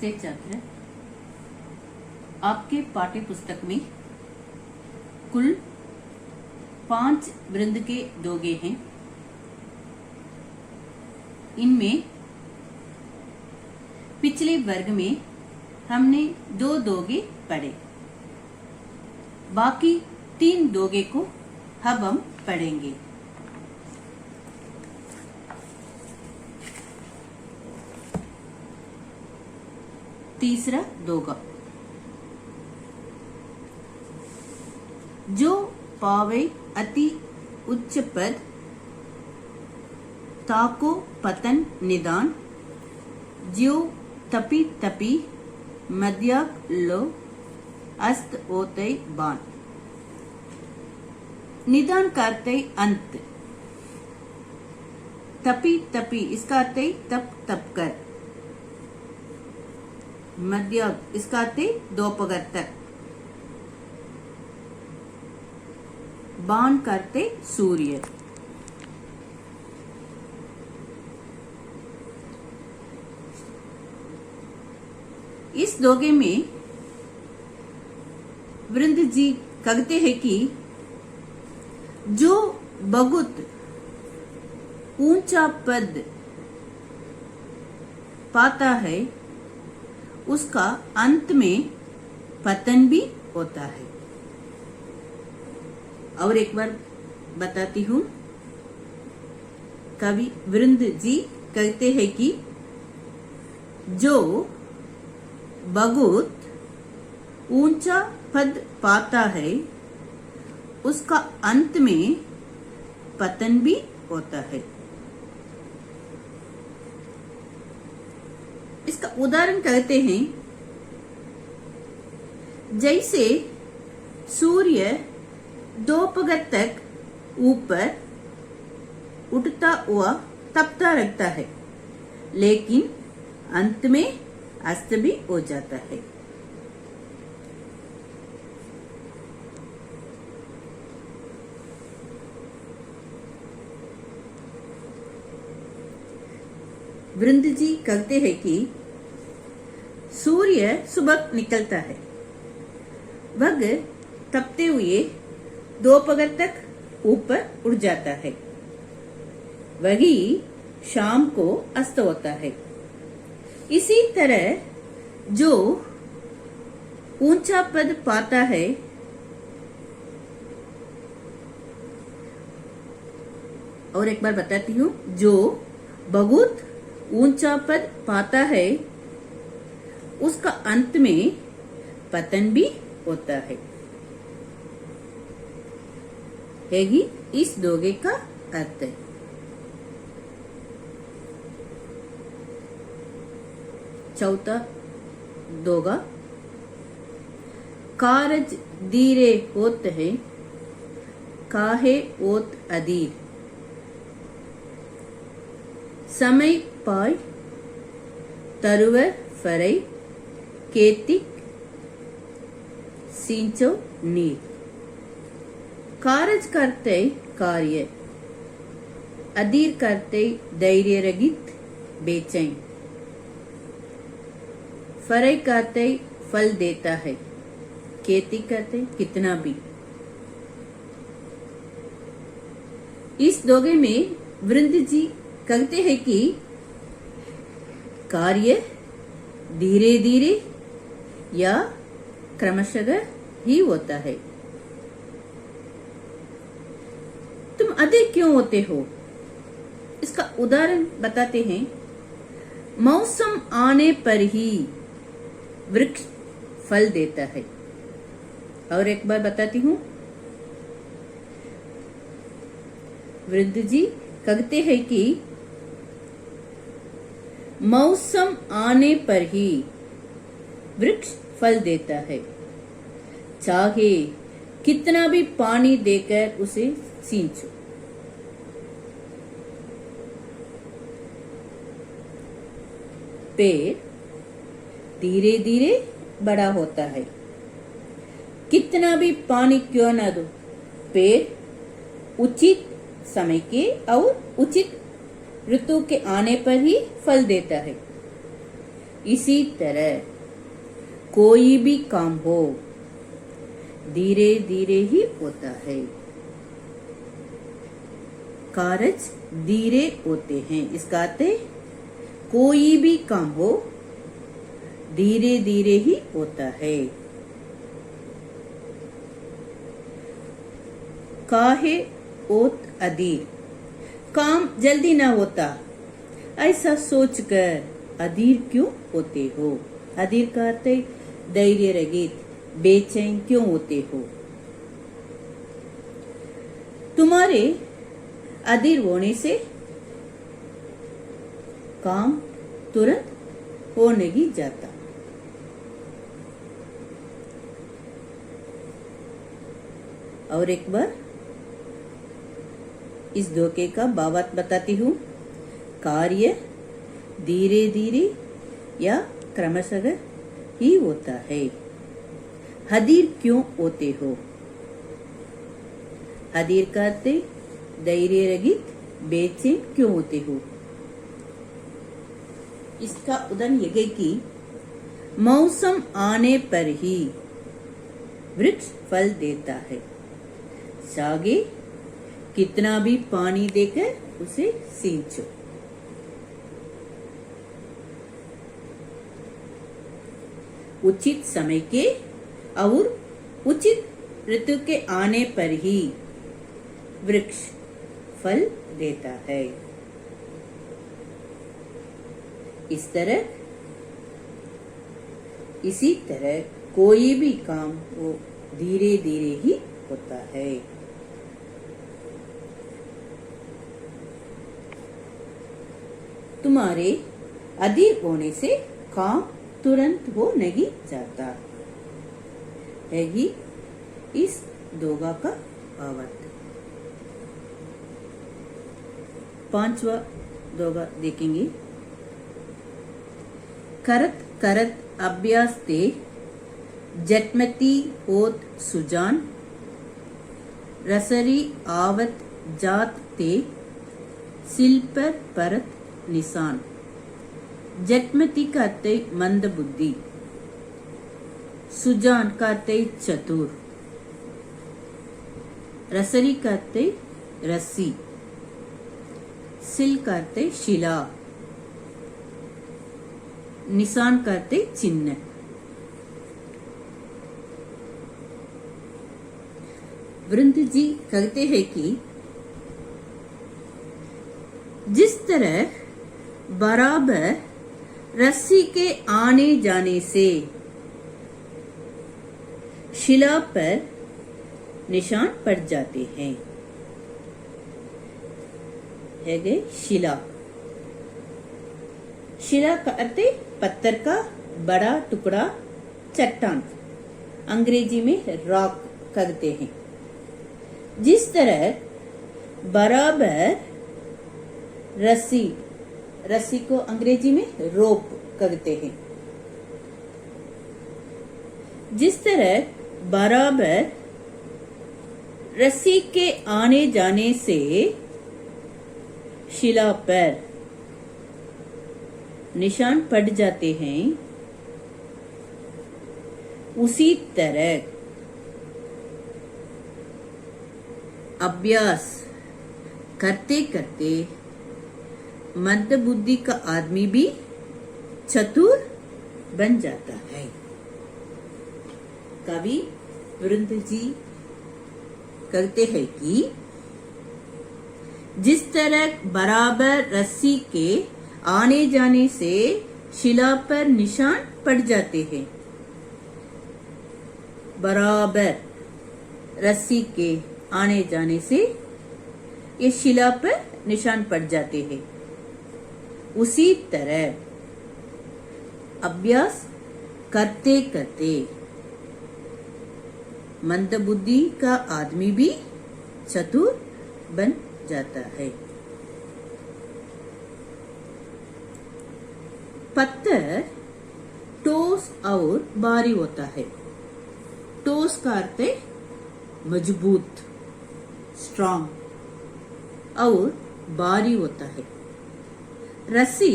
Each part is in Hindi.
नमस्ते छात्र। आपके पाठ्य पुस्तक में कुल 5 वृंद के दोगे हैं। इनमें पिछले वर्ग में हमने 2 दोगे पढ़े, बाकी 3 दोगे को अब हम पढ़ेंगे। तीसरा दोगा, जो पावे अति उच्च पद, ताको पतन निदान, ज्यो तपी तपी मध्याक लो अस्त होते बान। निदान करते अंत, तपी तपी इसका अर्थ है तप तप कर, मध्य इसका अर्थ है दोपहर तक, बाण करते सूर्य। इस दोगे में वृंद जी कहते हैं कि जो बहुत ऊंचा पद पाता है उसका अंत में पतन भी होता है। और एक बार बताती हूँ, कवि वृंद जी कहते हैं कि जो बहुत ऊंचा पद पाता है उसका अंत में पतन भी होता है। इसका उदाहरण कहते हैं, जैसे सूर्य दोपहर तक ऊपर उठता हुआ तपता रहता है, लेकिन अंत में अस्त भी हो जाता है। वृंद जी कहते हैं कि सूर्य सुबह निकलता है, वह तपते हुए दोपहर तक ऊपर उड़ जाता है, वही शाम को अस्त होता है। इसी तरह जो ऊंचा पद पाता है और एक बार बताती हूँ, जो बहुत ऊंचा पद पाता है उसका अंत में पतन भी होता है। यही इस दोगे का अर्थ है। चौथा दोगा, कारज धीरे होत है, काहे ओत अधीर, समय पाय तरुवर फरई, केतिक सींचो नीर। कारज करते कार्य, अधीर करते धैर्य रहित बेचैन, फरई करते फल देता है, खेती करते कितना भी। इस दोगे में वृंद जी कहते हैं कि कार्य धीरे धीरे या क्रमशः ही होता है। तुम अधिक क्यों होते हो? इसका उदाहरण बताते हैं, मौसम आने पर ही वृक्ष फल देता है। और एक बार बताती हूँ, वृद्ध जी कहते हैं कि मौसम आने पर ही वृक्ष फल देता है, चाहे कितना भी पानी देकर उसे सींचो। पेड़ धीरे धीरे बड़ा होता है, कितना भी पानी क्यों न दो, पेड़ उचित समय के और उचित ऋतु के आने पर ही फल देता है। इसी तरह कोई भी काम हो धीरे धीरे ही होता है। कार्य धीरे होते हैं। इसका अर्थ है कोई भी काम हो धीरे धीरे ही होता है। काहे ओत अधीर, काम जल्दी ना होता ऐसा सोचकर अधीर क्यों होते हो। अधीर का अर्थ है धैर्य रहित, बेचैन क्यों होते हो। तुम्हारे अधीर होने से काम तुरंत हो नहीं जाता। और एक बार इस धोखे का भावार्थ बताती हूँ। कार्य धीरे धीरे या क्रमशः ही होता है। अधीर क्यों होते हो। अधीर का अर्थ धैर्य रहित, बेचैन क्यों होते हो। इसका उदाहरण यह है कि मौसम आने पर ही वृक्ष फल देता है। चाहे कितना भी पानी देकर उसे सींचो। उचित समय के और उचित ऋतु के आने पर ही वृक्ष फल देता है। इसी तरह कोई भी काम वो धीरे धीरे ही होता है। तुम्हारे अधीर होने से काम तुरंत हो नहीं जाता। यही इस दोगा का भावार्थ। पांचवा दोगा देखेंगे। करत करत अभ्यास ते जटमती होत सुजान, रसरी आवत जात ते सिल पर परत निशान। जटमती का अर्थ मंद बुद्धि, सुजान का अर्थ चतुर, रसरी का अर्थ रस्सी, सिल का अर्थ शिला, निशान का अर्थ चिन्ह। वृंद जी कहते हैं कि जिस तरह बराबर रस्सी के आने जाने से शिला पर निशान पड़ जाते हैं। है गए शिला। शिला का अर्थ पत्थर का बड़ा टुकड़ा, चट्टान, अंग्रेजी में रॉक कहते हैं। जिस तरह बराबर रस्सी, रस्सी को अंग्रेजी में रोप कहते हैं। जिस तरह बराबर रस्सी के आने जाने से शिला पर निशान पड़ जाते हैं, उसी तरह अभ्यास करते करते मंद बुद्धि का आदमी भी चतुर बन जाता है। कवि वृंद जी कहते हैं कि जिस तरह बराबर रस्सी के आने जाने से शिला पर निशान पड़ जाते हैं, बराबर रस्सी के आने जाने से ये शिला पर निशान पड़ जाते हैं, उसी तरह अभ्यास करते करते मंद बुद्धि का आदमी भी चतुर बन जाता है। पत्थर ठोस और भारी होता है। ठोस का अर्थ है मजबूत, स्ट्रांग, और भारी होता है। रस्सी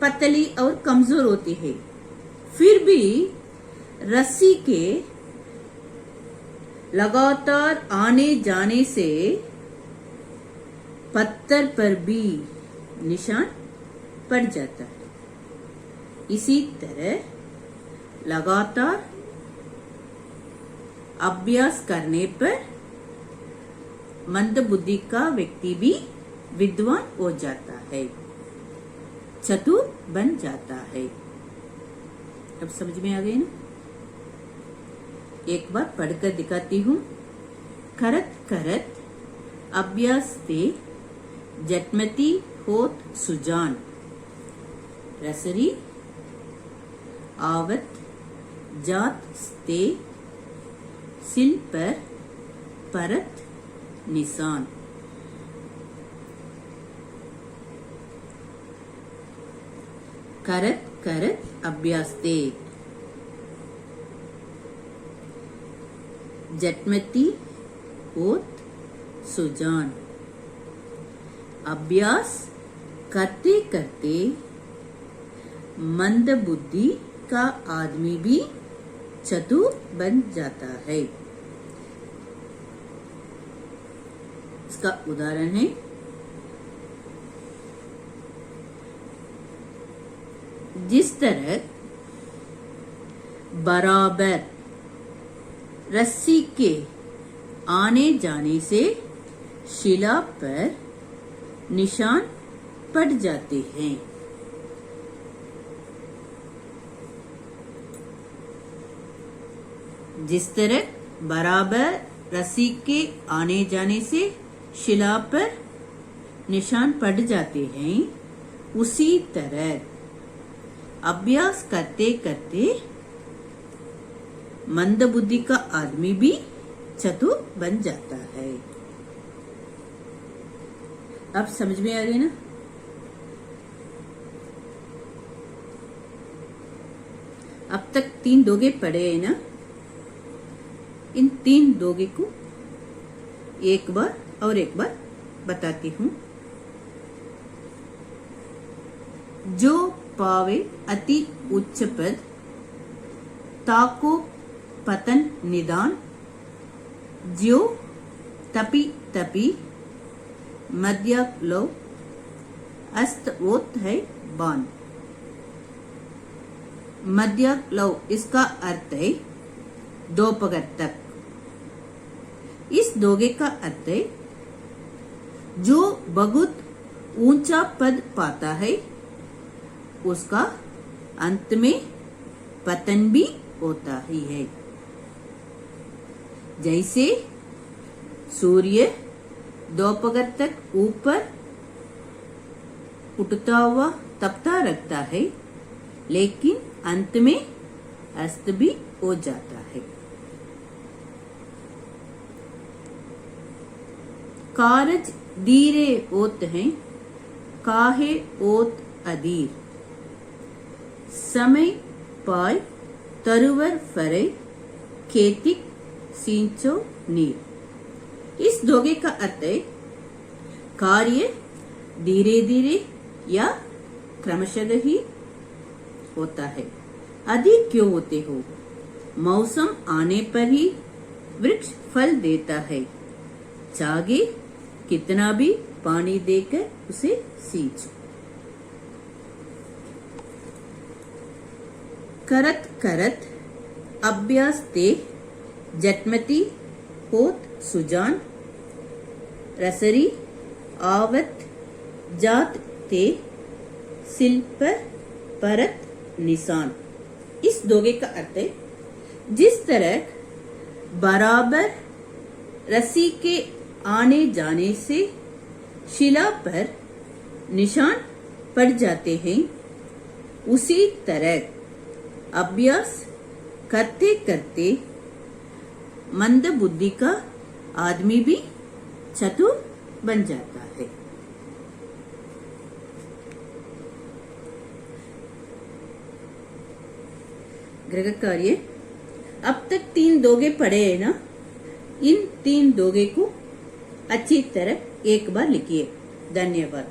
पतली और कमजोर होती है, फिर भी रस्सी के लगातार आने जाने से पत्थर पर भी निशान पड़ जाता है। इसी तरह लगातार अभ्यास करने पर मंद बुद्धि का व्यक्ति भी विद्वान हो जाता है, चतुर बन जाता है। अब समझ में आ गई ना? एक बार पढ़कर दिखाती हूँ। करत करत अभ्यास ते जटमती होत सुजान, रसरी आवत जात ते सिल पर परत निशान। करत करत अभ्यास ते जटमती होत सुजान, अभ्यास करते करते मंद बुद्धि का आदमी भी चतुर बन जाता है। इसका उदाहरण है, जिस तरह बराबर रस्सी के आने जाने से शिला पर निशान पड़ जाते हैं, जिस तरह बराबर रस्सी के आने जाने से शिला पर निशान पड़ जाते हैं, उसी तरह अभ्यास करते करते मंद बुद्धि का आदमी भी चतुर बन जाता है। अब समझ में आ गई ना? अब तक 3 दोगे पढ़े हैं ना? इन 3 दोगे को एक बार और एक बार बताती हूँ। जो पावे अति उच्च पद, ताको पतन निदान, ज्यो तपी तपी मध्य लो अस्त ओत है बान। मध्य लो इसका अर्थ है दोपहर तक। इस दोगे का अर्थ है जो बहुत ऊंचा पद पाता है उसका अंत में पतन भी होता ही है। जैसे सूर्य दोपहर तक ऊपर उठता हुआ तपता रखता है, लेकिन अंत में अस्त भी हो जाता है। कारज धीरे ओत हैं, काहे ओत अधीर, समय पाय तरुवर फरे, खेतिक सींचो नीर। इस दोगे का अर्थ है कार्य धीरे धीरे या क्रमशः ही होता है। अधिक क्यों होते हो? मौसम आने पर ही वृक्ष फल देता है, चाहे कितना भी पानी देकर उसे सींचो। करत करत अभ्यास ते जटमती होत सुजान, रसरी आवत जात ते सिल पर परत निशान। इस दोगे का अर्थ है जिस तरह बराबर रस्सी के आने जाने से शिला पर निशान पड़ जाते हैं, उसी तरह अभ्यास करते करते मंद बुद्धि का आदमी भी चतुर बन जाता है। गृह कार्य। अब तक 3 दोगे पढ़े हैं ना? इन 3 दोगे को अच्छी तरह एक बार लिखिए। धन्यवाद।